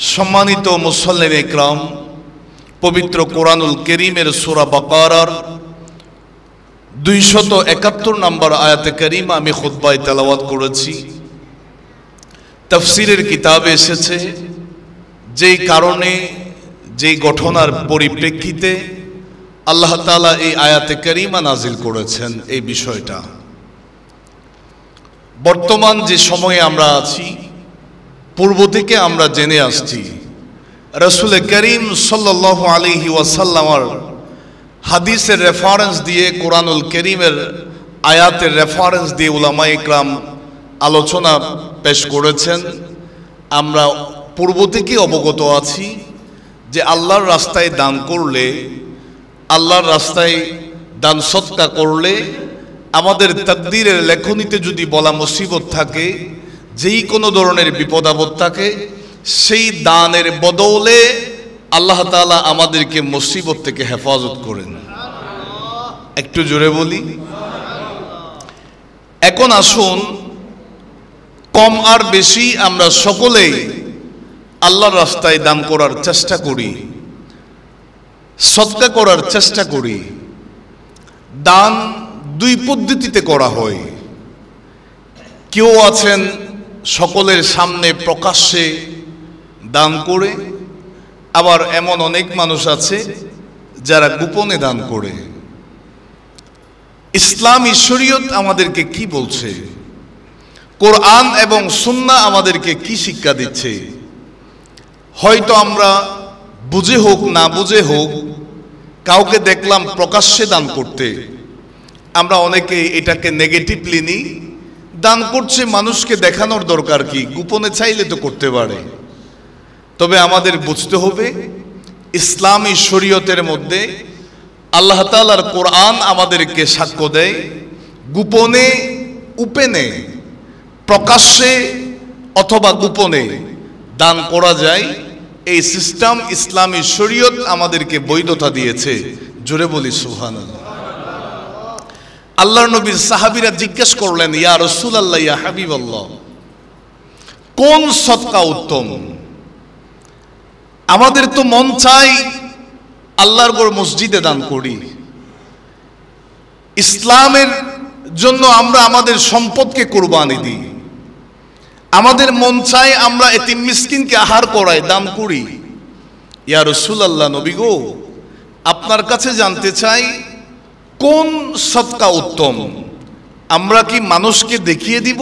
সম্মানিত মুসল্লিন ইকরাম, পবিত্র কোরআনুল কারীমের সূরা বাকারার 271 নম্বর আয়াতে কারিমা আমি খুতবায় তেলাওয়াত করেছি। তাফসীরের কিতাবে এসেছে যেই কারণে, যেই ঘটনার পরিপ্রেক্ষিতে আল্লাহ তাআলা এই আয়াতে কারিমা নাজিল করেছেন, এই বিষয়টা বর্তমান যে সময়ে আমরা আছি, পূর্ব থেকে আমরা জেনে আসছি রাসূল করিম সাল্লাল্লাহু আলাইহি ওয়াসাল্লামের হাদিসের রেফারেন্স দিয়ে, কোরআনুল কারীমের আয়াতের রেফারেন্স দিয়ে উলামায়ে ইকরাম আলোচনা পেশ করেছেন। আমরা পূর্ব থেকে অবগত আছি যে আল্লাহর রাস্তায় দান করলে, আল্লাহর রাস্তায় দান সদকা করলে, আমাদের তাকদীরের লেখনীতে যদি বলা মুসিবত থাকে, যেই কোনো ধরনের বিপদ আপদ থাকে, সেই দানের বদলে আল্লাহ তাআলা আমাদেরকে মুসিবত থেকে হেফাজত করেন। একটু জোরে বলি। এখন আসুন, কম আর বেশি আমরা সকলেই আল্লাহর রাস্তায় দান করার চেষ্টা করি, সদকা করার চেষ্টা করি। দান দুই পদ্ধতিতে করা হয়। কেউ আছেন সকলের সামনে প্রকাশ্যে দান করে, আবার এমন অনেক মানুষ আছে যারা গোপনে দান করে। ইসলামী শরীয়ত আমাদেরকে কি বলছে, কোরআন এবং সুন্নাহ আমাদেরকে কি শিক্ষা দিচ্ছে? হয়তো আমরা বুঝে হোক না বুঝে হোক, কাউকে দেখলাম প্রকাশ্যে দান করতে, আমরা অনেকে এটাকে নেগেটিভলি নিই। দান করছে, মানুষকে দেখানোর দরকার কি? গোপনে চাইলে তো করতে পারে। তবে আমাদের বুঝতে হবে, ইসলামী শরীয়তের মধ্যে আল্লাহ তাআলার কোরআন আমাদেরকে সাক্ষ্য দেয়, গোপনে, উপেনে, প্রকাশ্যে অথবা গোপনে দান করা যায়। এই সিস্টেম ইসলামী শরীয়ত আমাদেরকে বৈধতা দিয়েছে। জোরে বলি সুবহানাল্লাহ। আল্লাহর নবীর সাহাবীরা জিজ্ঞেস করলেন, ইয়া রাসূলুল্লাহ, ইয়া হাবিবাল্লাহ, কোন সদকা উত্তম? আমাদের তো মন চাই আল্লাহর ঘর মসজিদে দান করি, ইসলামের জন্য আমরা আমাদের সম্পদকে কুরবানি দিই। আমাদের মন চাই আমরা এতিম মিসকিনকে আহার করাই, দান করি। ইয়া রাসূলুল্লাহ, নবী গো, আপনার কাছে জানতে চাই কোন সদকা উত্তম? আমরা কি মানুষকে দেখিয়ে দিব,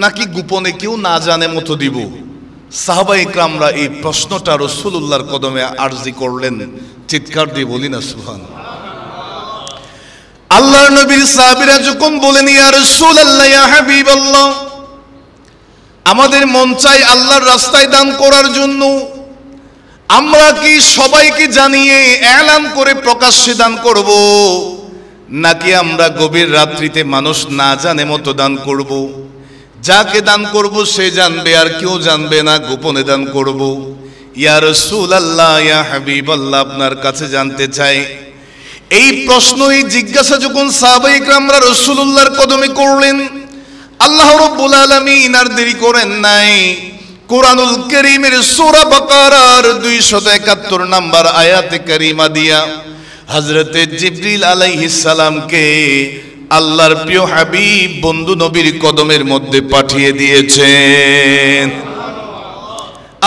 নাকি গোপনে কেউ না জানে মতো দিব? সাহাবায়ে ইকরামরা এই প্রশ্নটা রাসূলুল্লাহর কদমে আরজি করলেন। চিৎকার দিয়ে বলি না সুবহানাল্লাহ। আল্লাহর নবীর সাহাবীরা যখন বলেন, ইয়া রাসূলুল্লাহ, ইয়া হাবিবাল্লাহ, আমাদের মন চাই আল্লাহর রাস্তায় দান করার জন্য, আমরা কি সবাইকে জানিয়ে এলান করে প্রকাশ্যে দান করব, নাকি আমরা গভীর রাত্রিতে মানুষ না জানে মতো দান করব? যাকে দান করব সে জানবে, আর কেউ জানবে না, গোপনে দান করব? ইয়া রাসূলুল্লাহ, ইয়া হাবিবাল্লাহ, আপনার কাছে জানতে চাই। এই প্রশ্ন, এই জিজ্ঞাসা যখন সাহাবায়ে ইকরামরা রাসূলুল্লাহর কদমে করলেন, আল্লাহ রাব্বুল আলামিন আর দেরি করেন নাই, কোরআনুল কারীমের সূরা বাকারার 271 নম্বর আয়াতে কারিমা দিয়া হযরতে জিবরিল আলাইহিস সালামকে আল্লাহর প্রিয় হাবিব বন্ধু নবীর কদমের মধ্যে পাঠিয়ে দিয়েছেন।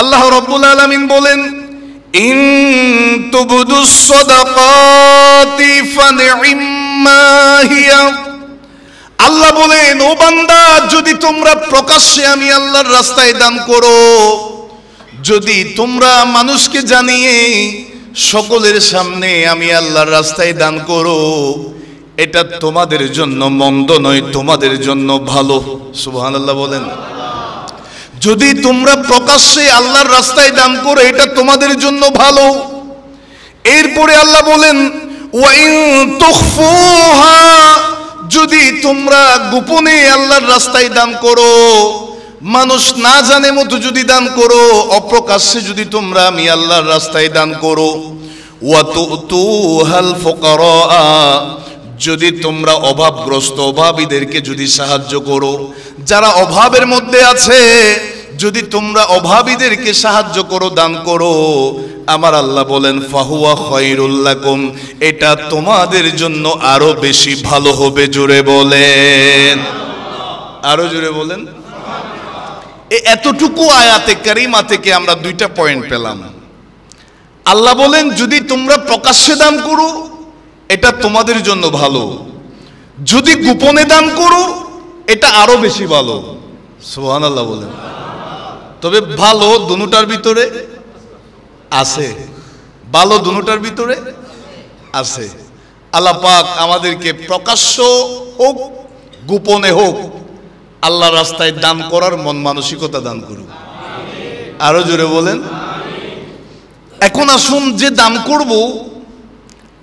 আল্লাহ রাব্বুল আলামিন বলেন, ইন তুবদুস সাদাকাতি ফানিম্মা হিয়া। আল্লাহ বলেন, ও বান্দা, যদি তোমরা প্রকাশ্যে আমি আল্লাহর রাস্তায় দান করো, যদি তোমরা মানুষকে জানিয়ে সকলের সামনে আমি আল্লাহর রাস্তায় দান করো, এটা তোমাদের জন্য মন্দ নয়, তোমাদের জন্য ভালো। সুবহানাল্লাহ বলেন। যদি তোমরা প্রকাশ্যে আল্লাহর রাস্তায় দান করো, এটা তোমাদের জন্য ভালো। এরপরে আল্লাহ বলেন, ওয়া ইন তুখফুহা, যদি তোমরা গোপনে আল্লাহর রাস্তায় দান করো, মানুষ না জানে মতো যদি দান করো, অপ্রকাশ্যে যদি তোমরা আমি আল্লাহর রাস্তায় দান করো, ওয়া তুতুহাল ফুকারা, যদি তোমরা অভাবগ্রস্ত অভাবীদেরকে যদি সাহায্য করো, যারা অভাবের মধ্যে আছে, যদি তোমরা অভাবীদেরকে সাহায্য করো, দান করো, আমার আল্লাহ বলেন ফাহুয়া খায়রুল লাকুম, এটা তোমাদের জন্য আরো বেশি ভালো হবে। জোরে বলেন, আরো জোরে বলেন। এতটুকু আয়াতে কারিমা থেকে আমরা দুইটা পয়েন্ট পেলাম। আল্লাহ বলেন যদি তোমরা প্রকাশ্যে দান করো এটা তোমাদের জন্য ভালো, যদি গোপনে দান করো এটা আরো বেশি ভালো। সুবহানাল্লাহ বলেন। তবে ভালো দুটার ভিতরে আছে, ভালো দুটার ভিতরে আছে। আল্লাহ পাক আমাদেরকে প্রকাশ্য হোক গোপনে হোক আল্লাহর রাস্তায় দান করার মন মানসিকতা দান করুন। আরো জোরে বলেন। এখন আসুন, যে দান করব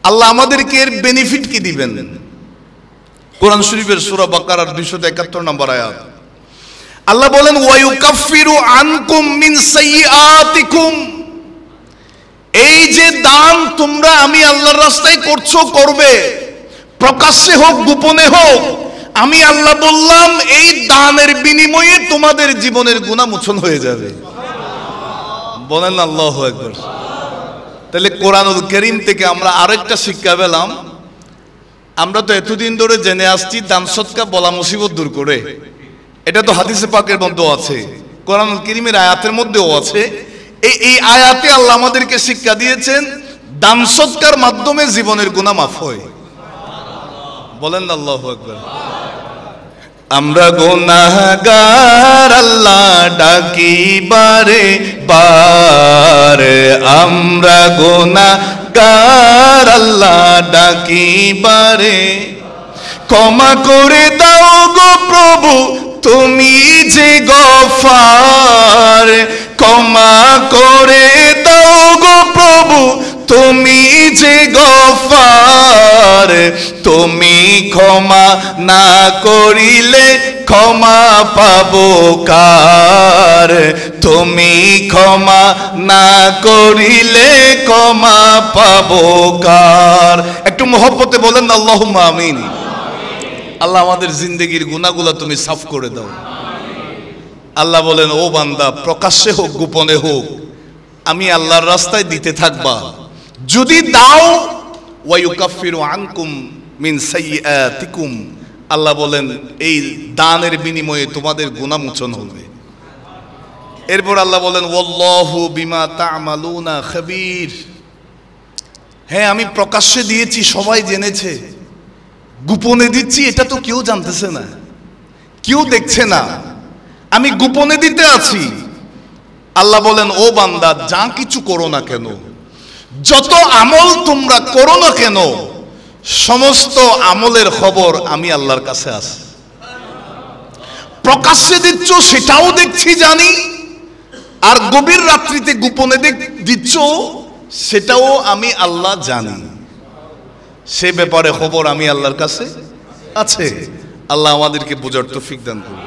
আল্লাহ আমাদেরকে এর বেনিফিট কি দিবেন? কোরআন শরীফের সূরা বাকারার 271 নম্বর আয়াত আল্লাহ বলেন ওয়ায়ুকাফিরু আনকুম মিন সাইয়্যাতিকুম, এই যে দান তোমরা আমি আল্লাহর রাস্তায় করছো, করবে, প্রকাশ্যে হোক গোপনে হোক, আমি আল্লাহ বললাম এই দানের বিনিময়ে তোমাদের জীবনের গুনাহ মোচন হয়ে যাবে। বলেন আল্লাহু আকবার। তাহলে কোরআনুল কারীম থেকে আমরা আরেকটা শিক্ষা পেলাম। আমরা তো এতদিন ধরে জেনে আসছি দান সদকা বলা মুসিবত দূর করে, এটা তো হাদিসে পাকের মধ্যেও আছে, কোরআনুল কারীমের আয়াতের মধ্যেও আছে। এই আয়াতে আল্লাহ আমাদেরকে শিক্ষা দিয়েছেন দান সদকার মাধ্যমে জীবনের গুনাহ মাফ হয়। বলেন আল্লাহু আকবার। আমরা গুনাহগার আল্লাহ ডাকি বারে বারে, আমরা গুনাহগার আল্লাহ ডাকি বারে, ক্ষমা করে দাও গো প্রভু তুমি যে গফার, ক্ষমা করে দাও গো প্রভু তুমি যে গফার, তুমি ক্ষমা না করিলে ক্ষমা পাবো কার, তুমি ক্ষমা না করিলে ক্ষমা পাবো কার। একটু মহব্বতে বলেন আল্লাহুম্মা আমিন। আল্লাহ আমাদের জিন্দেগির গুনাহগুলো তুমি সাফ করে দাও। আল্লাহ বলেন ও বান্দা প্রকাশ্যে হোক গোপনে হোক আমি আল্লাহর রাস্তায় দিতে থাকবা, যদি দাও ওয়ায়ুকাফিরু আনকুম মিন সাইয়্যাতিকুম, আল্লাহ বলেন এই দানের বিনিময়ে তোমাদের গুনাহ মোচন হবে। এরপর আল্লাহ বলেন ওয়াল্লাহু বিমা তা'মালুনা খাবীর, হ্যাঁ আমি প্রকাশ্যে দিয়েছি সবাই জেনেছে, গোপনে দিচ্ছি এটা তো কেউ জানতেছে না, কেউ দেখছে না, আমি গোপনে দিতে আছি। আল্লাহ বলেন ও বান্দা যা কিছু করো না কেন, যত আমল তোমরা করো না কেন, সমস্ত আমলের খবর আমি আল্লাহর কাছে আছে। প্রকাশ্যে দিচ্ছ সেটাও দেখছি জানি, আর গভীর রাত্রিতে গোপনে দিচ্ছ সেটাও আমি আল্লাহ জানি, সে ব্যাপারে খবর আমি আল্লাহর কাছে আছে। আল্লাহ আমাদেরকে বোঝার তৌফিক দান করুন।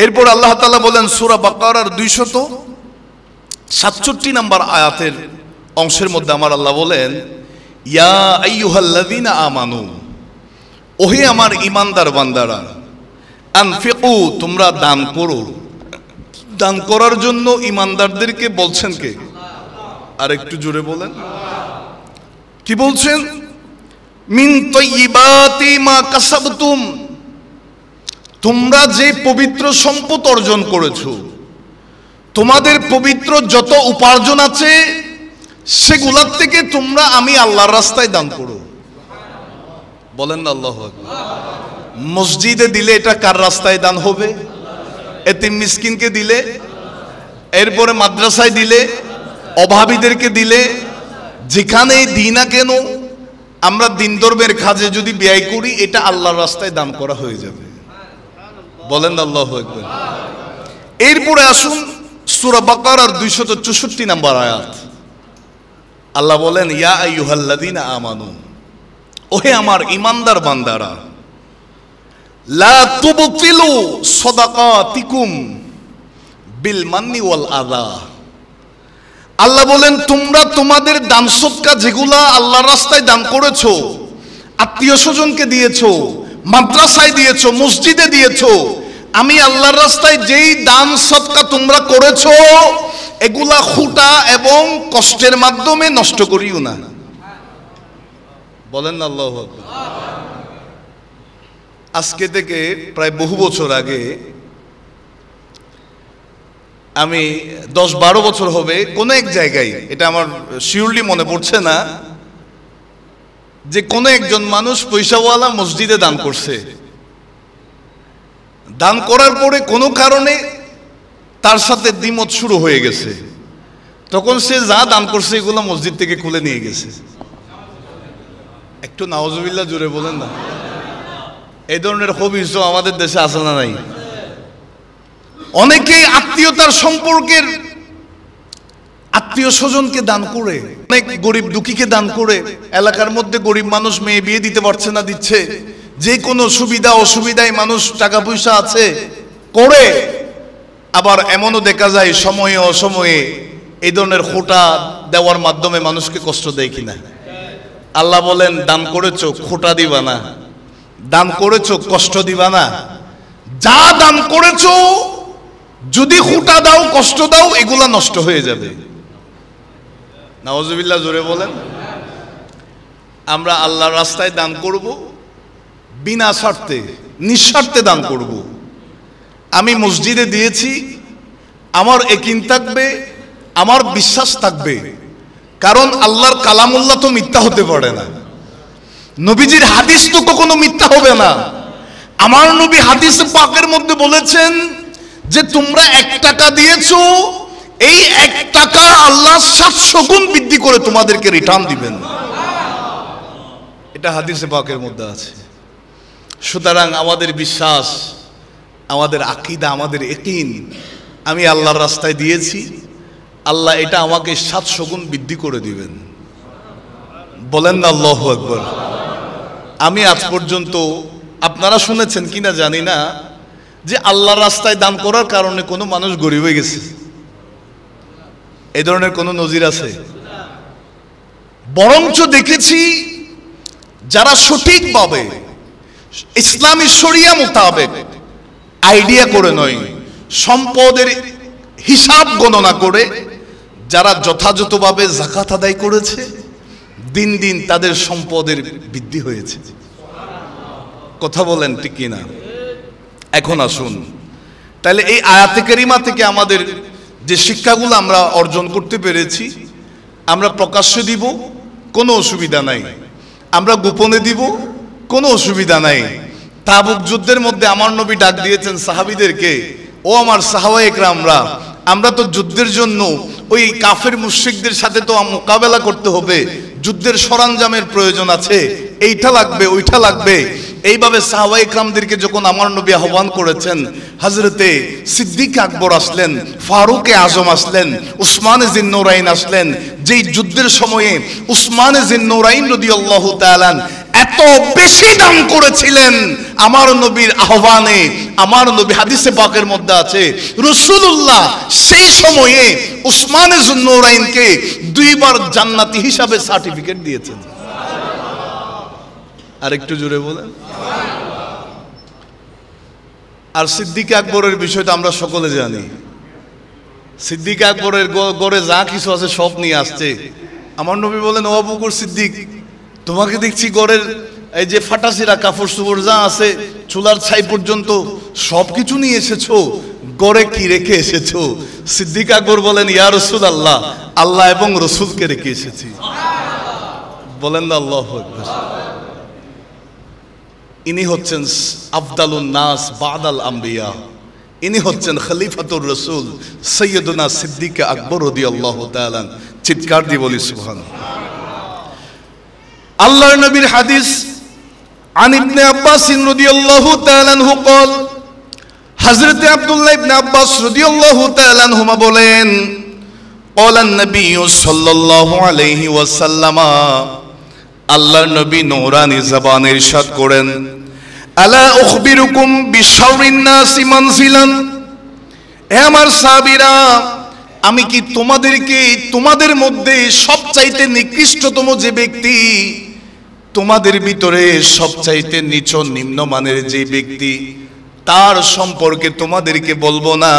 এরপর আল্লাহ তাআলা বলেন সূরা বাকারার 267 নম্বর আয়াতের অংশের মধ্যে আমার আল্লাহ বলেন ইয়া আইয়ুহাল্লাযীনা আমানু, ওহে আমার ঈমানদার বান্দারা, আনফিকু তোমরা দান করো। দান করার জন্য ঈমানদারদেরকে বলছেন কে? আর একটু জোরে বলেন কি বলছেন? মিন তাইয়্যিবাতি মা কাসাবতুম, তোমরা যে পবিত্র সম্পদ অর্জন করেছো, তোমাদের পবিত্র যত উপার্জন আছে সেগুলোর থেকে তোমরা আমি আল্লাহর রাস্তায় দান করো। বলেন না আল্লাহু আকবার। মসজিদে দিলে এটা কার রাস্তায় দান হবে? এতিম মিসকিনকে দিলে, এরপরে মাদ্রাসায় দিলে, অভাবীদেরকে দিলে, যেখানেই দিই না কেন আমরা দিন ধর্মের কাজে যদি ব্যয় করি এটা আল্লাহর রাস্তায় দান করা হয়ে যাবে। বলেন আল্লাহু আকবার। এরপরে আসুন সূরা বাকারার 264 নম্বর আয়াত আল্লাহ বলেন ইয়া আইয়ুহাল্লাযীনা আমানু, ওহে আমার ঈমানদার বান্দারা, লা তুবতিলু সাদাকাতিকুম বিল মান্নি ওয়াল আযা, আল্লাহ বলেন তোমরা তোমাদের দান সদকা যেগুলা আল্লাহর রাস্তায় দান করেছো, আত্মীয় স্বজনকে দিয়েছো, মাদ্রাসায় দিয়েছো, মসজিদে দিয়েছো, আমি আল্লাহর রাস্তায় যেই দান সদকা তোমরা করেছো এগুলা খুঁটা এবং কষ্টের মাধ্যমে নষ্ট করিও না। বলেন না আল্লাহু আকবার। আজকে থেকে প্রায় বহু বছর আগে, আমি 10-12 বছর হবে, কোন এক জায়গায়, এটা আমার শিওরলি মনে পড়ছে না, যে কোন একজন মানুষ পয়সাওয়ালা মসজিদে দান করছে। দান করার পরে কোনো কারণে তার সাথে দ্বিমত শুরু হয়ে গেছে। তখন সে যা দান করছে এগুলো মসজিদ থেকে খুলে নিয়ে গেছে। একটু নাউজুবিল্লাহ জোরে বলেন না। এই ধরনের হবিস আমাদের দেশে আছে না নাই? অনেকেই আত্মীয়তার সম্পর্কের আত্মীয় স্বজনকে দান করে, অনেক গরিব দুঃখীকে দান করে, এলাকার মধ্যে গরিব মানুষ মেয়ে বিয়ে দিতে পারছে না, দিচ্ছে। যে কোনো সুবিধা অসুবিধায় মানুষ টাকা পয়সা আছে করে। আবার এমনও দেখা যায় সময়ে অসময়ে এই ধরনের খোঁটা দেওয়ার মাধ্যমে মানুষকে কষ্ট দেয় কিনা। আল্লাহ বলেন, দান করেছো খোঁটা দিবা না, দান করেছো কষ্ট দিবা না। যা দান করেছো যদি খোঁটা দাও, কষ্ট দাও, এগুলা নষ্ট হয়ে যাবে। নাউজুবিল্লাহ জোরে বলেন। আমরা আল্লাহর রাস্তায় দান করব, বিনা স্বার্থে নিঃস্বার্থে দান করব। আমি মসজিদে দিয়েছি, আমার ইয়াকিন থাকবে, আমার বিশ্বাস থাকবে, কারণ আল্লাহর কালামুল্লাহ তো মিথ্যা হতে পারে না, নবীজির হাদিস তো কখনো মিথ্যা হবে না। আমার নবী হাদিসে পাকের মধ্যে বলেছেন যে তোমরা 1 টাকা দিয়েছো, এই 1 টাকা আল্লাহ 700 গুণ বৃদ্ধি করে তোমাদেরকে রিটার্ন দিবেন। এটা হাদিসে পাকের মধ্যে আছে। সুতরাং আমাদের বিশ্বাস, আমাদের আকীদা, আমাদের ইয়াকিন, আমি আল্লাহর রাস্তায় দিয়েছি, আল্লাহ এটা আমাকে 700 গুণ বৃদ্ধি করে দিবেন। বলেন না আল্লাহু আকবার। আমি আজ পর্যন্ত, আপনারা শুনেছেন কিনা জানি না, যে আল্লাহর রাস্তায় দান করার কারণে কোনো মানুষ গরিব হয়ে গেছে। এই ধরনের কোনো নজির আছে? বরঞ্চ দেখেছি যারা সঠিকভাবে ইসলামী শরিয়া মোতাবেক আইডিয়া করে নয়, সম্পদের হিসাব গণনা করে যারা যথাযথভাবে যাকাত আদায় করেছে, দিন দিন তাদের সম্পদের বৃদ্ধি হয়েছে। কথা বলেন ঠিক কিনা? এখন আসুন তাহলে এই আয়াতে কারিমা থেকে আমাদের যে শিক্ষাগুলো আমরা অর্জন করতে পেরেছি, আমরা প্রকাশ্যে দিব, কোনো অসুবিধা নাই। আমরা গোপনে দিব, কোনো অসুবিধা নাই। তাবুক যুদ্ধের মধ্যে আমার নবী ডাক দিয়েছেন সাহাবীদেরকে, ও আমার সাহাবায়ে কেরামরা, আমরা তো যুদ্ধের জন্য ওই কাফের মুশরিকদের সাথে তো মোকাবেলা করতে হবে, যুদ্ধের সরঞ্জামের প্রয়োজন আছে, এইটা লাগবে ওইটা লাগবে। এইভাবে সাহাবায়ে কেরামদেরকে যখন আমার নবী আহ্বান করেছেন, হযরতে সিদ্দিক আকবর আসলেন, ফারুক আজম আসলেন, উসমান জিন্নুরাইন আসলেন। যেই যুদ্ধের সময়ে উসমান জিন্নুরাইন রাদিয়াল্লাহু তাআলা এত বেশি দান করেছিলেন আমার নবীর আহ্বানে, আমার নবী হাদিসে পাকের মধ্যে আছে রাসূলুল্লাহ সেই সময়ে উসমান জিন্নুরাইনকে 2 বার জান্নাতি হিসাবে সার্টিফিকেট দিয়েছেন। আর একটু জোরে বলেন। আর সিদ্দিক আকবরের বিষয়টা আমরা সকলে জানি। সিদ্দিক আকবরের গড়ে যা কিছু আছে সব নিয়ে আসছে। আমার নবী বলেন, ও আবু বকর সিদ্দিক, তোমাকে দেখছি গড়ের এই যে ফাটাসিরা কাপড় চোপড় যা আছে, চুলার ছাই পর্যন্ত সবকিছু নিয়ে এসেছো, গড়ে কি রেখে এসেছো? সিদ্দিক আকবর বলেন, ইয়া রাসূলুল্লাহ, আল্লাহ এবং রসুলকে রেখে এসেছি। বলেন না আল্লাহু আকবার। ইনি হচ্ছেন আফদালুন নাস বাদাল আম্বিয়া, ইনি হচ্ছেন খলিফাতুর রাসূল সৈয়দনা সিদ্দিক আকবর রাদিয়াল্লাহু তাআলা। চিৎকার দিয়ে বলি সুবহানাল্লাহ। আল্লাহর নবীর হাদিস, আন ইবনে আব্বাস রাদিয়াল্লাহু তাআলা আনহু قال, হযরত আব্দুল্লাহ ইবনে আব্বাস রাদিয়াল্লাহু তাআলা আনহুমা বলেন, قال النبي صلى الله عليه وسلم, আল্লাহর নবী নূরানি জবানে ইরশাদ করেন, আলা উখবিরুকুম বিশাররিন নাসি মানজিলান, হে আমার সাহাবীরা, আমি কি তোমাদেরকে তোমাদের মধ্যে সবচাইতে নিকৃষ্টতম যে ব্যক্তি, তোমাদের ভিতরে সবচাইতে নিচু নিম্নমানের যে ব্যক্তি, তার সম্পর্কে তোমাদেরকে বলবো না,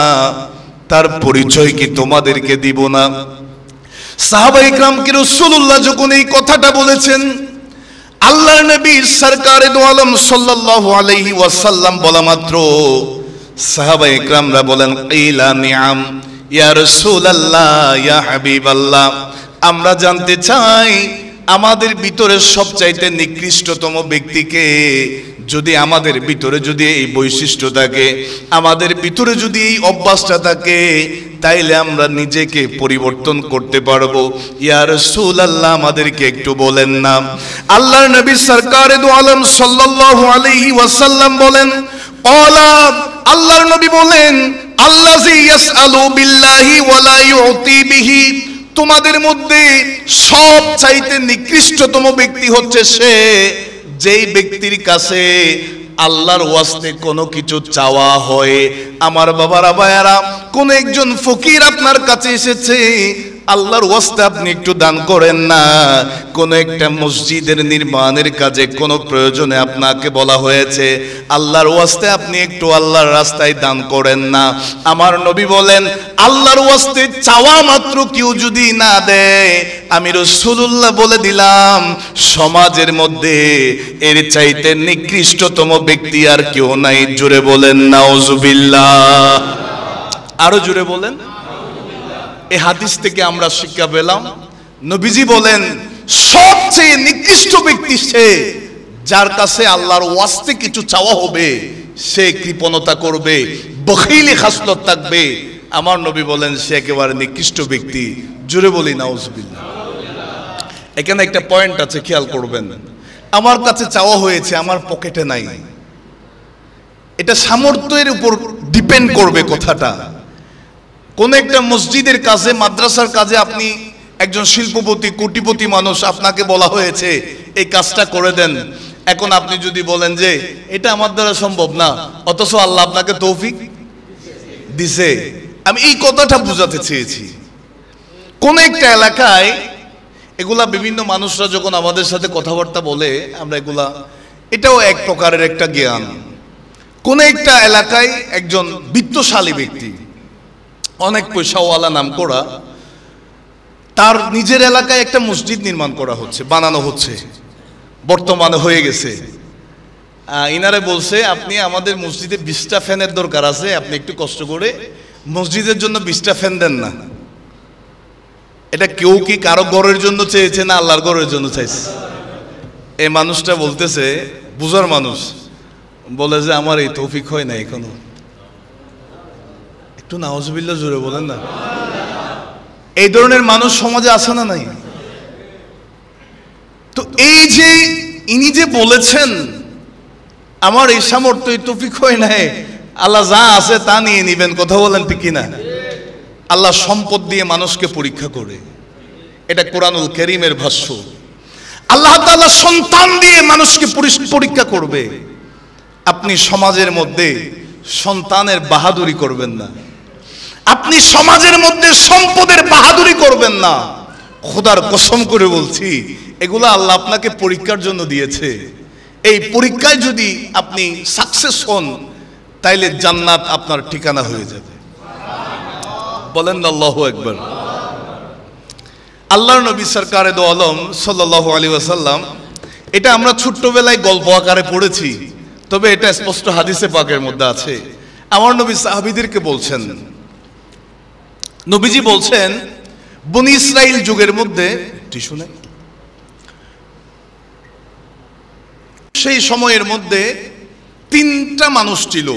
তার পরিচয় কি তোমাদেরকে দিব না? সাহাবায়ে কিরামকে রাসূলুল্লাহ যখন এই কথাটা বলেছেন, আল্লাহর নবী সরকারে দো আলম সাল্লাল্লাহু আলাইহি ওয়াসাল্লাম বলা মাত্র সাহাবায়ে কিরামরা বলেন, ইলা নিআম ইয়া রাসূলুল্লাহ ইয়া হাবিবাল্লাহ, আমরা জানতে চাই আমাদের ভিতরে সবচাইতে নিকৃষ্টতম ব্যক্তিকে। যদি আমাদের ভিতরে যদি এই বৈশিষ্ট্য থাকে, আমাদের ভিতরে যদি এই অভ্যাসটা থাকে, তাইলে আমরা নিজেকে পরিবর্তন করতে পারবো। ইয়া রাসূলুল্লাহ আমাদেরকে একটু বলেন না। আল্লাহর নবী সরকারে দো আলম সাল্লাল্লাহু আলাইহি ওয়াসাল্লাম বলেন, ক্বালা, আল্লাহর নবী বলেন, আল্লাযী ইয়াসআলু বিল্লাহি ওয়া লা ইউতি বিহি, তোমাদের মধ্যে সবচাইতে নিকৃষ্টতম ব্যক্তি হচ্ছে সে, যেই ব্যক্তির কাছে আল্লাহর ওয়াস্তে কোনো কিছু চাওয়া হয়। আমার বাবারা ভাইয়ারা, কোন একজন ফকির আপনার কাছে এসেছে, আল্লাহর ওয়াস্তে আপনি একটু দান করেন না। কোন একটা মসজিদের নির্মাণের কাজে কোন প্রয়োজনে আপনাকে বলা হয়েছে, আল্লাহর ওয়াস্তে আপনি একটু আল্লাহর রাস্তায় দান করেন না। আমার নবী বলেন, আল্লাহর ওয়াস্তে চাওয়া মাত্র কেউ যদি না দেয়, আমি রাসূলুল্লাহ বলে দিলাম, সমাজের মধ্যে এর চাইতে নিকৃষ্টতম ব্যক্তি আর কেউ নাই। জোরে বলেন নাউজুবিল্লাহ, আরো জোরে বলেন। এই হাদিস থেকে আমরা শিক্ষা পেলাম, নবীজি বলেন সবচেয়ে নিকৃষ্ট ব্যক্তি সে, যার কাছে আল্লাহর ওয়াস্তে কিছু চাওয়া হবে সে কৃপণতা করবে, বখিলি খাসলত থাকবে। আমার নবী বলেন সে একেবারে নিকৃষ্ট ব্যক্তি। জোরে বলি নাউজুবিল্লাহ। এখানে একটা পয়েন্ট আছে, খেয়াল করবেন। আমার কাছে চাওয়া হয়েছে, আমার পকেটে নাই, এটা সামর্থ্যের উপর ডিপেন্ড করবে কথাটা। কোন একটা মসজিদের কাজে, মাদ্রাসার কাজে আপনি একজন শিল্পপতি, কোটিপতি মানুষ, আপনাকে বলা হয়েছে এই কাজটা করে দেন। এখন আপনি যদি বলেন যে এটা আমার দ্বারা সম্ভব না, অথচ আল্লাহ আপনাকে তৌফিক দিছে, আমি এই কথাটা বুঝাতে চেয়েছি। কোন একটা এলাকায় এগুলা বিভিন্ন মানুষরা যখন আমাদের সাথে কথাবার্তা বলে, আমরা এগুলা, এটাও এক প্রকারের একটা জ্ঞান। কোন একটা এলাকায় একজন বিত্তশালী ব্যক্তি, অনেক পয়সাওয়ালা নাম করা, তার নিজের এলাকায় একটা মসজিদ নির্মাণ করা হচ্ছে, বানানো হচ্ছে, বর্তমানে হয়ে গেছে। ইনারে বলছে, আপনি আমাদের মসজিদে 20টা ফ্যানের দরকার আছে, আপনি একটু কষ্ট করে মসজিদের জন্য 20টা ফ্যান দেন না। এটা কেউ কি কারো ঘরের জন্য চেয়েছে না আল্লাহর ঘরের জন্য চাইছে? এই মানুষটা বলতেছে, বুঝার মানুষ, বলে যে আমার এই তৌফিক হয় না এখনো। একটু নাউজুবিল্লাহ জোরে বলেন না। এই ধরনের মানুষ সমাজে আছে না নাই? তো এই যে ইনি যে বলেছেন আমার এই সামর্থ্য, এই তৌফিক হয় নাই, আল্লাহ যা আছে তা নিয়ে নিবেন, কথা বলেন ঠিক কিনা? আল্লাহ সম্পদ দিয়ে মানুষকে পরীক্ষা করে, এটা কোরআনুল কারীমের ভাষ্য। আল্লাহ তাআলা সন্তান দিয়ে মানুষকে পরীক্ষা করবে। আপনি সমাজের মধ্যে সন্তানের বাহাদুরি করবেন না, আপনি সমাজের মধ্যে সম্পদের বাহাদুরি করবেন না। খোদার কসম করে বলছি, এগুলো আল্লাহ আপনাকে পরীক্ষার জন্য দিয়েছে। এই পরীক্ষায় যদি আপনি সাকসেস হন, তাইলে জান্নাত আপনার ঠিকানা হয়ে যাবে। বলেন আল্লাহু আকবার। আল্লাহর নবী সরকারে দো আলম সাল্লাল্লাহু আলাইহি ওয়াসাল্লাম, এটা আমরা ছোট্টবেলায় গল্প আকারে পড়েছি, তবে এটা স্পষ্ট হাদিসে পাকের মধ্যে আছে। আমার নবী সাহাবীদেরকে বলছেন, নবীজি বলছেন, বনি ইসরাইল যুগের মধ্যে, শুনে সেই সময়ের মধ্যে 3টা মানুষ ছিল।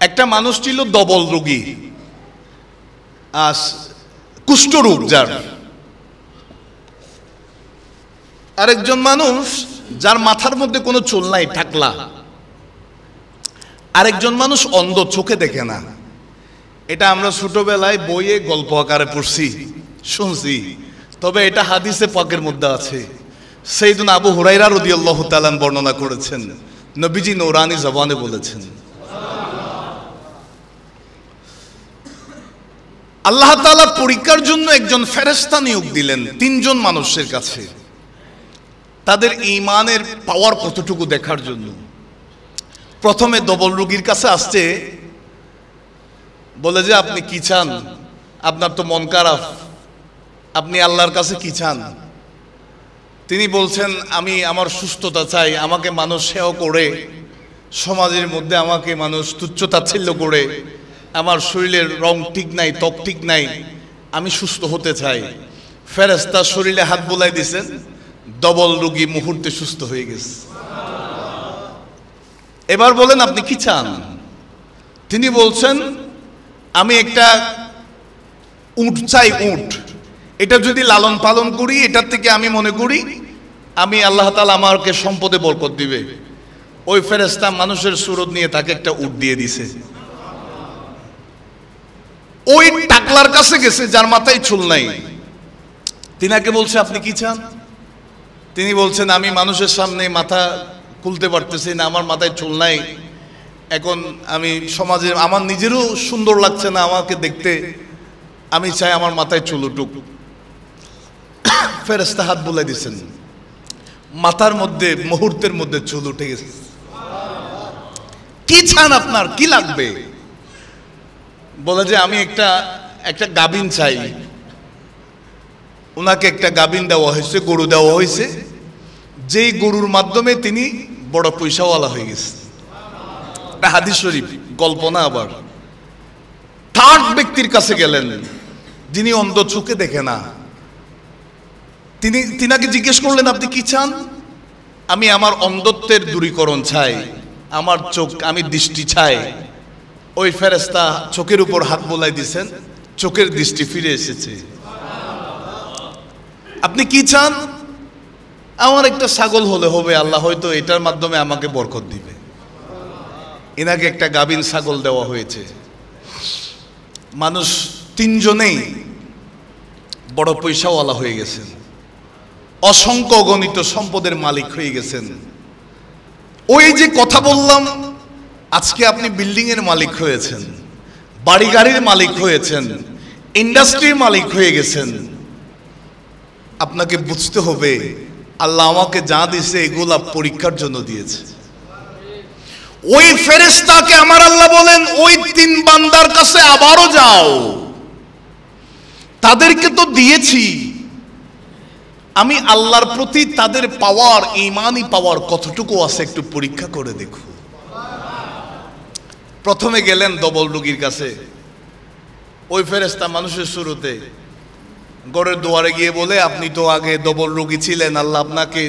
একটা মানুষ ছিল ডবল রোগী, কুষ্ঠরোগ যার। আরেকজন মানুষ যার মাথার মধ্যে কোনো চুল নাই, টাকলা। আরেকজন মানুষ অন্ধ, চোখে দেখে না। এটা আমরা ছোটবেলায় বইয়ে গল্প আকারে পড়ছি, শুনছি, তবে এটা হাদিসে পাকের মধ্যে আছে। সাইয়েদুনা আবু হুরায়রা রাদিয়াল্লাহু তাআলা বর্ণনা করেছেন, নবীজি নূরানি জবানে বলেছেন, আল্লাহ তাআলা পরীক্ষার জন্য একজন ফেরেশতা নিয়োগ দিলেন 3জন মানুষের কাছে, তাদের ঈমানের পাওয়ার কতটুকু দেখার জন্য। প্রথমে ডবল রোগীর কাছে আসছে, বলে যে আপনি কি চান, আপনার তো মন খারাপ, আপনি আল্লাহর কাছে কি চান? তিনি বলছেন আমি আমার সুস্থতা চাই, আমাকে মানুষ সেবা করে, সমাজের মধ্যে আমাকে মানুষ তুচ্ছ তাচ্ছিল্য করে, আমার শরীরের রং ঠিক নাই, ত্বক ঠিক নাই, আমি সুস্থ হতে চাই। ফেরেশতা শরীরে হাত বুলাই দিয়েছেন, ডবল রোগী মুহূর্তে সুস্থ হয়ে গেছে। এবার বলেন আপনি কি চান? তিনি বলছেন আমি একটা উট চাই, উট। এটা যদি লালন পালন করি, এটার থেকে আমি মনে করি আমি আল্লাহ তাআলা আমাকে সম্পদে বরকত দিবে। ওই ফেরেশতা মানুষের সুরত নিয়ে তাকে একটা উট দিয়ে দিছে। ওই টাকলার কাছে গেছে যার মাথায় চুল নাই, তিনাকে বলছে আপনি কি চান? তিনি বলছেন আমি মানুষের সামনে মাথা খুলতে পারতেছি না, আমার মাথায় চুল নাই, এখন আমি সমাজে আমার নিজেরও সুন্দর লাগছে না আমাকে দেখতে, আমি চাই আমার মাথায় চুল উঠুক। ফেরেশতা হাত বুলাই দিচ্ছেন, মাথার মধ্যে মুহূর্তের মধ্যে চুল উঠে গেছে। কি চান আপনার, কি লাগবে? বলে যে আমি একটা গাভিন চাই। ওনাকে একটা গাভিন দেওয়া হয়েছে, গরু দেওয়া হয়েছে, যেই গরুর মাধ্যমে তিনি বড় পয়সাওয়ালা হয়ে গেছে। হাদিস শরীফ, গল্প না। আবার থার্ড ব্যক্তির কাছে গেলেন, যিনি অন্ধ, চোখে দেখে না। তিনাকে জিজ্ঞেস করলেন আপনি কি চান? আমি আমার অন্ধত্বের দূরীকরণ চাই, আমার চোখ, আমি দৃষ্টি চাই। ওই ফেরেশতা চোখের উপর হাত বোলাই দিয়েছেন, চোখের দৃষ্টি ফিরে এসেছে। আপনি কি চান? আমার একটা ছাগল হলে হবে, আল্লাহ হয়তো এটার মাধ্যমে আমাকে বরকত দিবে। এনাকে একটা গাভিন ছাগল দেওয়া হয়েছে। মানুষ তিনজনেই বড় পয়সাওয়ালা হয়ে গেছেন, অসংখ্য অগণিত সম্পদের মালিক হয়ে গেছেন। ওই যে কথা বললাম, আজকে আপনি বিল্ডিং এর মালিক হয়েছেন, বাড়ি গাড়ির মালিক হয়েছেন, ইন্ডাস্ট্রির মালিক হয়ে গেছেন। আপনাকে বুঝতে হবে আল্লাহ আমাকে যা দিয়েছে এগুলা পরীক্ষার জন্য দিয়েছে। ওই ফেরেশতাকে আমার আল্লাহ বলেন ওই তিন বান্দার কাছে আবারও যাও, তাদেরকে তো দিয়েছি, আমি আল্লাহর প্রতি তাদের পাওয়ার, ঈমানি পাওয়ার কতটুকু আছে একটু পরীক্ষা করে দেখো। প্রথমে গেলেন ডবল রোগীর কাছে। ওই ফেরেশতা মানুষের শুরুতে ঘরের দুয়ারে গিয়ে বলে আপনি তো আগে ডবল রোগী ছিলেন, আল্লাহ আপনাকে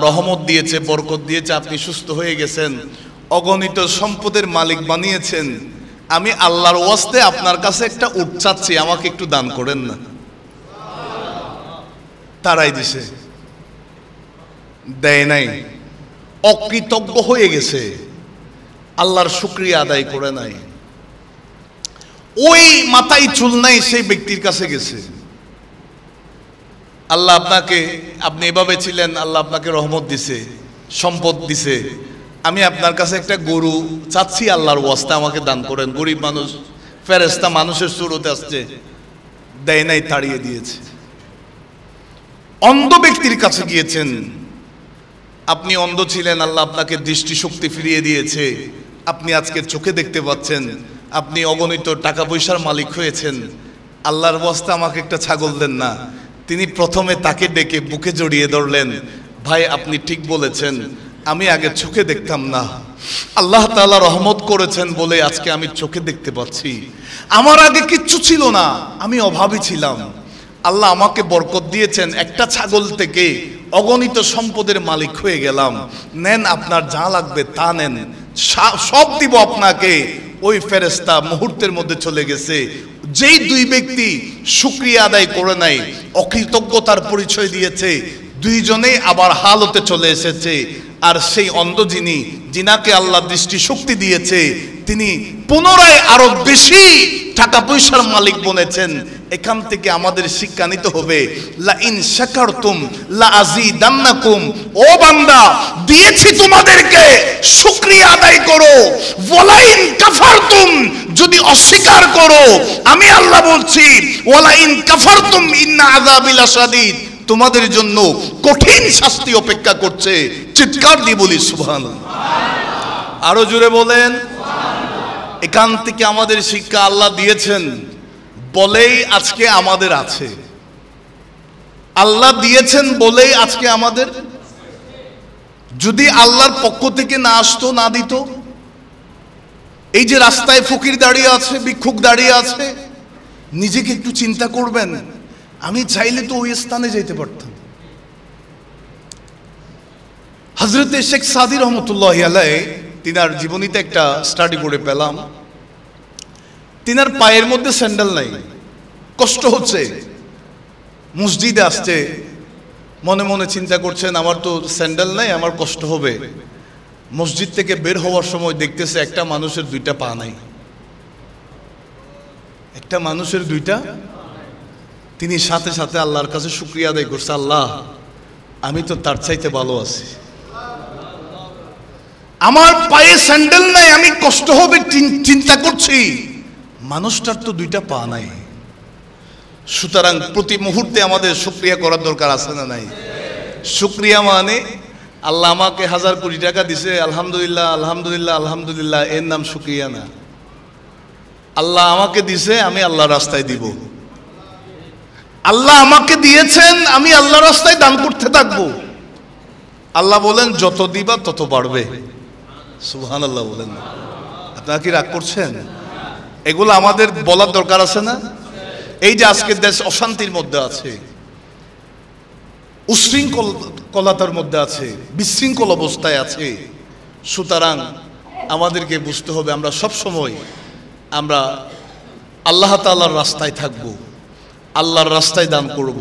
রহমত দিয়েছে, বরকত দিয়েছে, আপনি সুস্থ হয়ে গেছেন, অগণিত সম্পদের মালিক বানিয়েছেন, আমি আল্লাহর ওয়াস্তে আপনার কাছে একটা উট চাচ্ছি, আমাকে একটু দান করেন না। তারাই দিছে, দেয় নাই, অকৃতজ্ঞ হয়ে গেছে, আল্লাহর শুকরিয়া আদায় করে নাই। ওই মাথায় চুল নাই সেই ব্যক্তির কাছে গেছে, আল্লাহ আপনাকে, আপনি এভাবে ছিলেন, আল্লাহ আপনাকে রহমত দিছে, সম্পদ দিছে, আমি আপনার কাছে একটা গরু চাচ্ছি, আল্লাহর ওয়াস্তে আমাকে দান করেন। গরিব মানুষ, ফেরেশতা মানুষের সুরতে আসছে, দেয় নাই, তাড়িয়ে দিয়েছে। অন্ধ ব্যক্তির কাছে গিয়েছেন, আপনি অন্ধ ছিলেন, আল্লাহ আপনাকে দৃষ্টিশক্তি ফিরিয়ে দিয়েছে, আপনি আজকে চোখে দেখতে পাচ্ছেন, আপনি অগণিত টাকা পয়সার মালিক হয়েছেন, আল্লাহর ওয়াস্তে আমাকে একটা ছাগল দেন না। তিনি প্রথমে তাকে ডেকে বুকে জড়িয়ে ধরলেন, ভাই আপনি ঠিক বলেছেন, আমি আগে চোখে দেখতাম না, আল্লাহ তাআলা রহমত করেছেন বলে আজকে আমি চোখে দেখতে পাচ্ছি। আমার আগে কিচ্ছু ছিল না, আমি অভাবী ছিলাম, আল্লাহ আমাকে বরকত দিয়েছেন, একটা ছাগল থেকে অগণিত সম্পদের মালিক হয়ে গেলাম, নেন আপনার যা লাগবে তা নেন, সব দিব আপনাকে। ওই ফেরেশতা মুহূর্তের মধ্যে চলে গেছে। যেই দুই ব্যক্তি শুকরিয়া আদায় করে নাই, অকৃতজ্ঞতার পরিচয় দিয়েছে, দুইজনেই আবার হালতে চলে এসেছে। আর সেই অন্ধ যিনাকে আল্লাহ দৃষ্টি শক্তি দিয়েছে, তিনি পুনরায় আরো বেশি টাকা পয়সার মালিক বনেছেন। এখান থেকে আমাদের শিক্ষা নিতে হবে, লা ইন শাকারতুম লা আযীদান্নাকুম, ও বান্দা দিয়েছি তোমাদেরকে, শুকরিয়া আদায় করো। ওয়ালা ইন কাফারতুম, যদি অস্বীকার করো, আমি আল্লাহ বলছি ওয়ালা ইন কাফারতুম ইন্না আযাবি লাশাদীদ, তোমাদের জন্য কঠিন শাস্তি অপেক্ষা করছে। চিৎকার দিয়ে বলি সুবহানাল্লাহ। আরো জোরে বলেন। এখান থেকে আমাদের শিক্ষা আল্লাহ দিয়েছেন বলেই আজকে আমাদের আছে। আল্লাহ দিয়েছেন বলেই আজকে আমাদের। যদি আল্লাহর পক্ষ থেকে না আসতো, না দিত, এই যে রাস্তায় ফকির দাঁড়িয়ে আছে, ভিক্ষুক দাঁড়িয়ে আছে, নিজেকে একটু চিন্তা করবেন, আমি চাইলে তো ওই স্থানে যেতে পারতাম। হযরতে শেখ সাদি রহমতুল্লাহি আলাইহি তিনার জীবনীতে একটা স্টাডি করে পেলাম, তিনার পায়ের মধ্যে স্যান্ডেল নাই, কষ্ট হচ্ছে, মসজিদে আসছে, মনে মনে চিন্তা করছেন আমার তো স্যান্ডেল নাই, আমার কষ্ট হবে। মসজিদ থেকে বের হওয়ার সময় দেখতেছে একটা মানুষের দুইটা পা নাই, একটা মানুষের দুইটা। তিনি সাথে সাথে আল্লাহর কাছে শুকরিয়া আদায় করছে, আল্লাহ আমি তো তার চাইতে ভালো আছি, আমার পায়ে স্যান্ডেল নাই, আমি কষ্ট হবে চিন্তা করছি, মানুষটার তো দুইটা পা নাই। সুতরাং প্রতি মুহূর্তে আমাদের শুকরিয়া করার দরকার আছে না নাই? শুকরিয়া মানে আল্লাহ আমাকে 1000 কোটি টাকা দিছে, আলহামদুলিল্লাহ আলহামদুলিল্লাহ আলহামদুলিল্লাহ, এর নাম শুকরিয়া না। আল্লাহ আমাকে দিছে, আমি আল্লাহর রাস্তায় দিব। আল্লাহ আমাকে দিয়েছেন, আমি আল্লাহর রাস্তায় দান করতে থাকবো। আল্লাহ বলেন যত দিবা তত বাড়বে। সুবহানাল্লাহ বলেন। আপনারা কি রাগ করছেন? এগুলো আমাদের বলার দরকার আছে না? এই যে আজকে দেশ অশান্তির মধ্যে আছে, উশৃঙ্খলতার মধ্যে আছে, বিশৃঙ্খল অবস্থায় আছে। সুতরাং আমাদেরকে বুঝতে হবে আমরা সব সময় আমরা আল্লাহ তাআলার রাস্তায় থাকব, আল্লাহর রাস্তায় দান করব।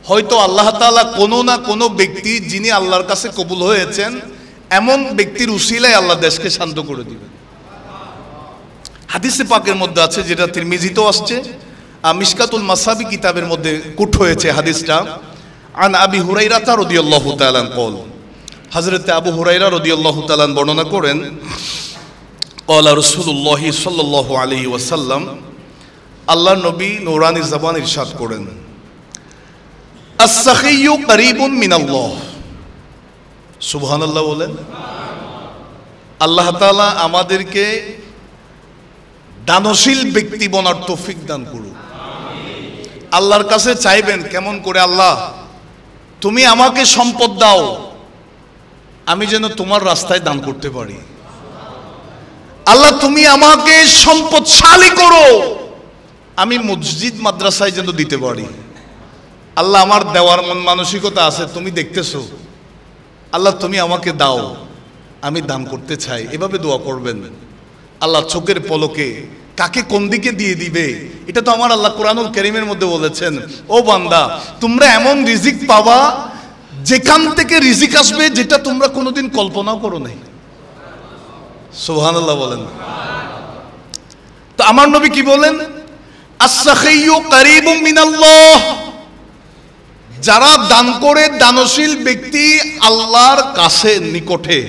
হয়তো আল্লাহ তাআলা কোনো না কোনো ব্যক্তি যিনি আল্লাহর কাছে কবুল হয়েছেন, এমন ব্যক্তির উসিলায় আল্লাহ দেশকে শান্ত করে দিবেন। হাদিসে পাকের মধ্যে আছে, যেটা তিরমিজিতেও আসছে, মিশকাতুল মাসাবি কিতাবের মধ্যে কোট হয়েছে হাদিসটা। আন আবি হুরায়রা রাদিয়াল্লাহু তাআলা কল, হযরতে আবু হুরায়রা রাদিয়াল্লাহু তাআলা বর্ণনা করেন, ক্বালা রাসূলুল্লাহ সাল্লাল্লাহু আলাইহি ওয়াসাল্লাম, আল্লাহর নবী নূরানী জবান ইরশাদ করেন, আস-সাখিয়্যু করিবুন মিনাল্লাহ। সুবহানাল্লাহ বলেন। আল্লাহ তাআলা আমাদেরকে দানশীল ব্যক্তি বনার তৌফিক দান করুন। আল্লাহর কাছে চাইবেন কেমন করে, আল্লাহ তুমি আমাকে সম্পদ দাও, আমি যেন তোমার রাস্তায় দান করতে পারি। আল্লাহ তুমি আমাকে সম্পদশালী করো, আমি মসজিদ মাদ্রাসায় যেন দিতে পারি। আল্লাহ আমার দেওয়ার মন মানসিকতা আছে, তুমি দেখতেছো, আল্লাহ তুমি আমাকে দাও, আমি দান করতে চাই। এভাবে দোয়া করবেন। আল্লাহ চোখের পলকে কাকে কোন দিকে দিয়ে দিবে, এটা তো আমার আল্লাহ কোরআনুল কারীমের মধ্যে বলেছেন, ও বান্দা তোমরা এমন রিজিক পাবা যেখান থেকে রিজিক আসবে যেটা তোমরা কোনোদিন কল্পনাও করো নাই। সুবহানাল্লাহ বলেন। তো আমার নবী কি বলেন, আস-সাখিয়্যু করিবুম মিনাল্লাহ। যারা দান করে, দানশীল ব্যক্তি আল্লাহর কাছে নিকটে,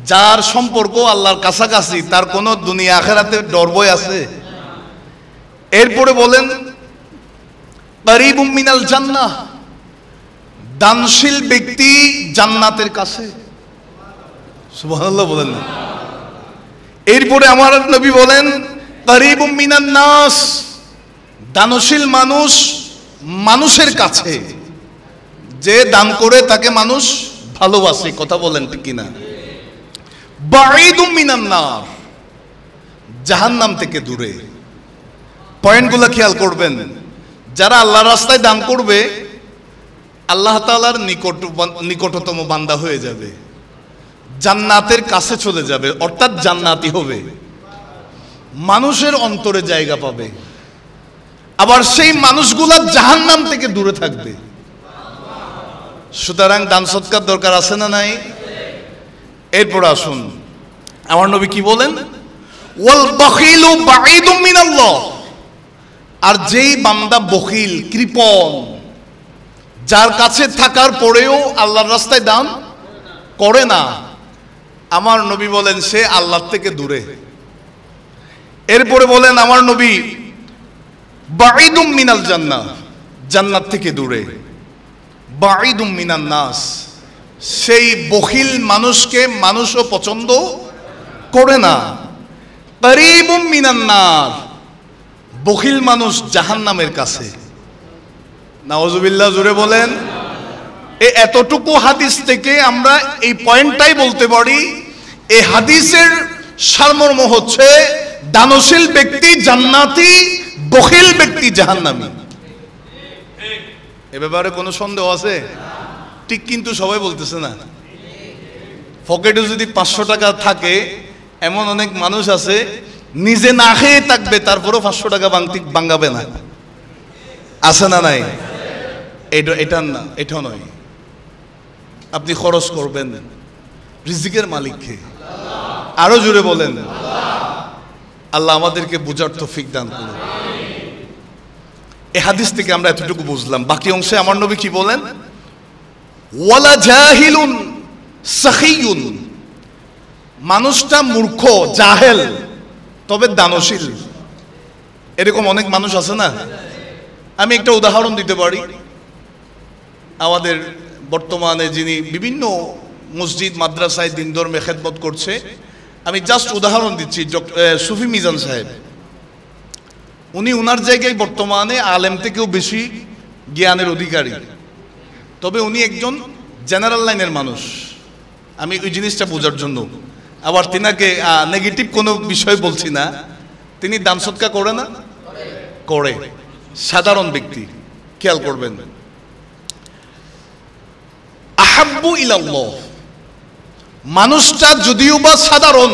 যার সম্পর্ক আল্লাহর কাছাকাছি, তার কোনো দুনিয়া আখিরাতে ডর ভয় আছে? এরপরে বলেন করিবুম মিনাল জান্নাহ, দানশীল ব্যক্তি জান্নাতের কাছে। সুবহানাল্লাহ বলেন না। এরপরে আমার নবী বলেন করিবুম মিনান নাস, দানশীল মানুষ মানুষের কাছে, যে দান করে তাকে মানুষ ভালোবাসে। কথা বলেন ঠিক কিনা? বাঈদুম মিনান নার, জাহান্নাম থেকে দূরে। পয়েন্টগুলো খেয়াল করবেন। যারা আল্লাহর রাস্তায় দান করবে, আল্লাহ তাআলার নিকটতম বান্দা হয়ে যাবে, জান্নাতের কাছে চলে যাবে, অর্থাৎ জান্নাতি হবে, মানুষের অন্তরে জায়গা পাবে। আবার সেই মানুষগুলা জাহান্নাম থেকে দূরে থাকবে। সুতরাং দান সৎকার দরকার আছে না নাই? এরপর আসুন আমার নবী কি বলেন, ওয়াল বাখিলু বাঈদুম মিনাল্লাহ। আর যেই বান্দা বখিল, কৃপণ, যার কাছে থাকার পরেও আল্লাহর রাস্তায় দান করে না, আমার নবী বলেন সে আল্লাহ থেকে দূরে। এরপরে বলেন আমার নবী বাঈদুম মিনাল জান্নাহ, জান্নাত থেকে দূরে। বাঈদুম মিনান নাস, সেই বখিল মানুষকে মানুষও পছন্দ করে না। করিবুম মিনান নার, বখিল মানুষ জাহান্নামের কাছে। নাউজুবিল্লাহ, জোরে বলেন। এতটুকু হাদিস থেকে আমরা এই পয়েন্টটাই বলতে পারি, এই হাদিসের সারমর্ম হচ্ছে দানশীল ব্যক্তি জান্নাতি, বখিল ব্যক্তি জাহান্নামী। এ ব্যাপারে কোনো সন্দেহ আছে? ঠিক কিন্তু সবাই বলতেছে না। পকেটে যদি 500 টাকা থাকে, এমন অনেক মানুষ আছে নিজে না খেয়ে থাকবে, তারপরেও 500 টাকা ভাঙাবে না। আছে না নাই? এটা না, এটা নয়। আপনি খরচ করবেন রিজিকের মালিককে। আরো জোরে বলেন। আল্লাহ আমাদেরকে বুঝার তৌফিক দান করুন। এই হাদিস থেকে আমরা এতটুকু বুঝলাম। বাকি অংশে আমার নবী কি বলেন? ওয়ালা জাহিলুন সাখিয়ুন, মানুষটা মূর্খ জাহেল তবে দানশীল। এরকম অনেক মানুষ আছে না? আমি একটা উদাহরণ দিতে পারি। আমাদের বর্তমানে যিনি বিভিন্ন মসজিদ মাদ্রাসায় দিন ধর্মে খেদমত করছে, আমি জাস্ট উদাহরণ দিচ্ছি, সুফি মিজান সাহেব। উনি ওনার জায়গায় বর্তমানে আলেম থেকেও বেশি জ্ঞানের অধিকারী, তবে উনি একজন জেনারেল লাইনের মানুষ। আমি ওই জিনিসটা বোঝার জন্য আবার তিনাকে নেগেটিভ কোনো বিষয় বলছি না। তিনি দান সদকা করে না? করে। সাধারণ ব্যক্তি, খেয়াল করবেন। আহাব্বু ইলাল্লাহ, মানুষটা যদিও বা সাধারণ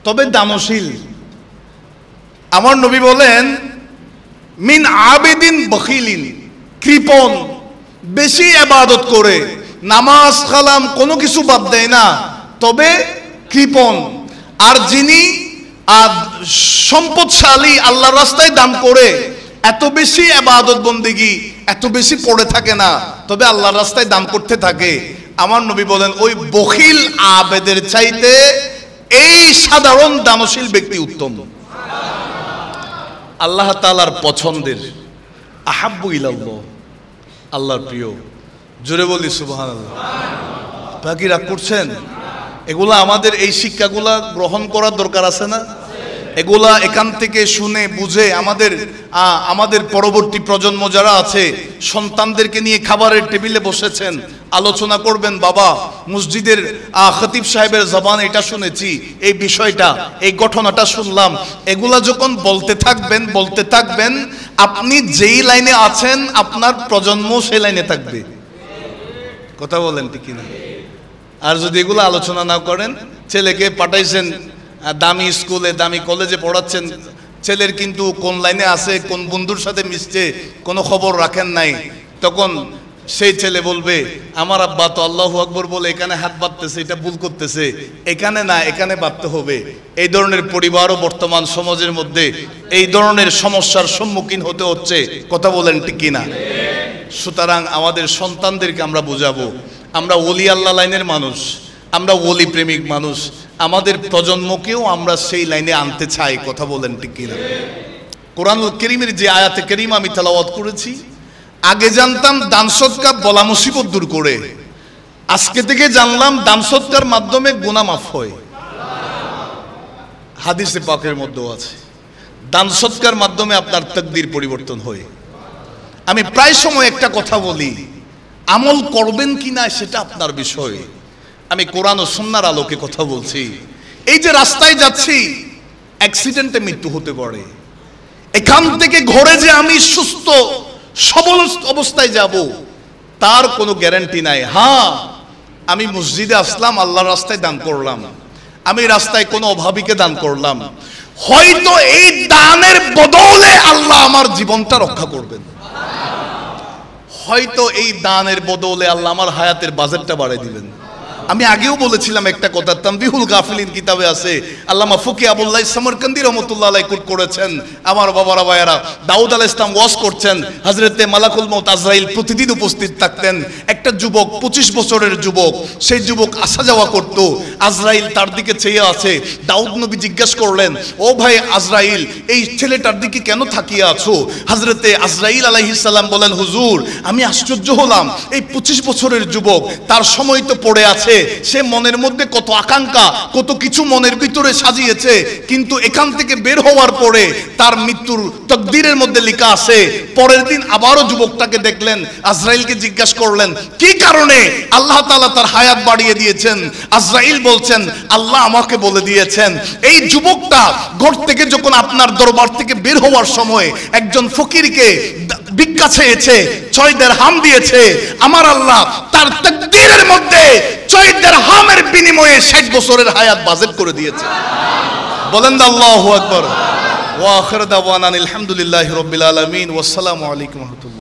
তবে দানশীল। আমার নবী বলেন মিন আবেদিন বখিলিন, কৃপণ, বেশি ইবাদত করে, নামাজ কালাম কোনো কিছু বাদ দেয় না, তবে কৃপণ। আর যিনি সম্পদশালী, আল্লাহর রাস্তায় দান করে, এত বেশি ইবাদত বন্দেগী, এত বেশি পড়ে থাকে না, তবে আল্লাহর রাস্তায় দান করতে থাকে। আমার নবী বলেন ওই বখিল আবেদের চাইতে এই সাধারণ দানশীল ব্যক্তি উত্তম, আল্লাহ তাআলার পছন্দের। আহাব্বু ইলাল্লাহ, আল্লাহর প্রিয়। জোরে বলি সুবহানাল্লাহ। বাকি রাগ করছেন? এগুলা আমাদের এই শিক্ষাগুলা গ্রহণ করার দরকার আছে না? এগুলা এখান থেকে শুনে বুঝে আমাদের পরবর্তী প্রজন্ম যারা আছে, সন্তানদেরকে নিয়ে খাবারের টেবিলে বসেছেন, আলোচনা করবেন, বাবা মসজিদের খতিব সাহেবের জবান এটা শুনেছি, এই বিষয়টা, এই ঘটনাটা শুনলাম। এগুলা যখন বলতে থাকবেন, আপনি যেই লাইনে আছেন আপনার প্রজন্ম সেই লাইনে থাকবে। কথা বলেন ঠিক কিনা? আর যদি এগুলো আলোচনা না করেন, ছেলেকে পাঠাইছেন দামি স্কুলে, দামি কলেজে পড়াচ্ছেন, ছেলের কিন্তু কোন লাইনে আছে, কোন বন্ধুর সাথে মিশছে কোনো খবর রাখেন নাই, তখন সেই ছেলে বলবে আমার আব্বা তো আল্লাহু আকবার বলে এখানে হাত বাঁধতেছে, এটা ভুল করতেছে, এখানে না এখানে বাঁধতে হবে। এই ধরনের পরিবারও বর্তমান সমাজের মধ্যে এই ধরনের সমস্যার সম্মুখীন হতে হচ্ছে। কথা বলেন ঠিক কিনা? সুতরাং আমাদের সন্তানদেরকে আমরা বোঝাবো, আমরা ওলি আল্লাহ লাইনের মানুষ, আমরা ওলি প্রেমিক মানুষ, আমাদের প্রজন্মকেও আমরা সেই লাইনে আনতে চাই। কথা বলেন ঠিক কিনা? কোরআনুল কারীমের যে আয়াতে কারীমা আমি তেলাওয়াত করেছি, আগে জানতাম দান সদকা বলা মুসিবত দূর করে, আজকে থেকে জানলাম দান সদকার মাধ্যমে গুনাহ মাফ হয়। হাদিসে পাকের মধ্যেও আছে দান সদকার মাধ্যমে আপনার তাকদীর পরিবর্তন হয়। আমি প্রায় সময় একটা কথা বলি, আমল করবেন কিনা সেটা আপনার বিষয়। আমি কোরআন ও সুন্নাহর আলোকে কথা বলছি। এই যে রাস্তায় যাচ্ছি, অ্যাক্সিডেন্টে মৃত্যু হতে পারে, এখান থেকে ঘরে যে আমি সুস্থ সবল অবস্থায় যাব তার কোনো গ্যারান্টি নাই। হ্যাঁ, আমি মসজিদে আসলাম, আল্লাহর রাস্তায় দান করলাম, আমি রাস্তায় কোনো অভাবীকে দান করলাম, হয়তো এই দানের বদলে আল্লাহ আমার জীবনটা রক্ষা করবেন, হয়তো এই দানের বদলে আল্লাহ আমার হায়াতের বাজেটটা বাড়িয়ে দিবেন। আমি আগেও বলেছিলাম একটা কথা, তানবিহুল গাফিলিন কিতাবে আছে, আল্লামা ফকি আবুল্লাহ সামরকান্দি রহমতুল্লাহ আলাইহি কোট করেছেন। আমার বাবারা ভাইয়েরা, দাউদ আলাইহিস সালাম ওয়াজ করছেন, হযরতে মালাকুল মউত আজরাইল প্রতিদিন উপস্থিত থাকতেন। একটা যুবক, 25 বছরের যুবক, সেই যুবক আসা যাওয়া করত। আজরাইল তার দিকে চেয়ে আছে। দাউদ নবী জিজ্ঞেস করলেন, ও ভাই আজরাইল, এই ছেলেটার দিকে কেন তাকিয়ে আছো? হযরতে আজরাইল আলাইহিস সালাম বলেন, হুজুর আমি আশ্চর্য হলাম, এই 25 বছরের যুবক, তার সময় তো পড়ে আছে, সে মনের মধ্যে কত আকাঙ্ক্ষা, কত কিছু মনের ভিতরে সাজিয়েছে, কিন্তু এখান থেকে বের হওয়ার পরে তার মৃত্যুর তকদিরের মধ্যে লেখা আছে। পরের দিন আবারও যুবকটাকে দেখলেন, আজরাইলকে জিজ্ঞাসা করলেন, কি কারণে আল্লাহ তাআলা তার হায়াত বাড়িয়ে দিয়েছেন? আজরাইল বলছেন, আল্লাহ আমাকে বলে দিয়েছেন, এই যুবকটা ঘর থেকে যখন আপনার দরবার থেকে বের হওয়ার সময় একজন ফকিরকে ভিক্ষা চেয়েছে, 6 দিরহাম দিয়েছে, আমার আল্লাহ তার তাকদীরের মধ্যে 6 দিরহামের বিনিময়ে 60 বছরের হায়াত বাজেট করে দিয়েছে। বলেন আল্লাহু আকবার। ওয়া আখির দাওয়ানা আলহামদুলিল্লাহি রাব্বিল আলামিন। ওয়াসসালামু আলাইকুম ওয়া রাহমাতুল্লাহ।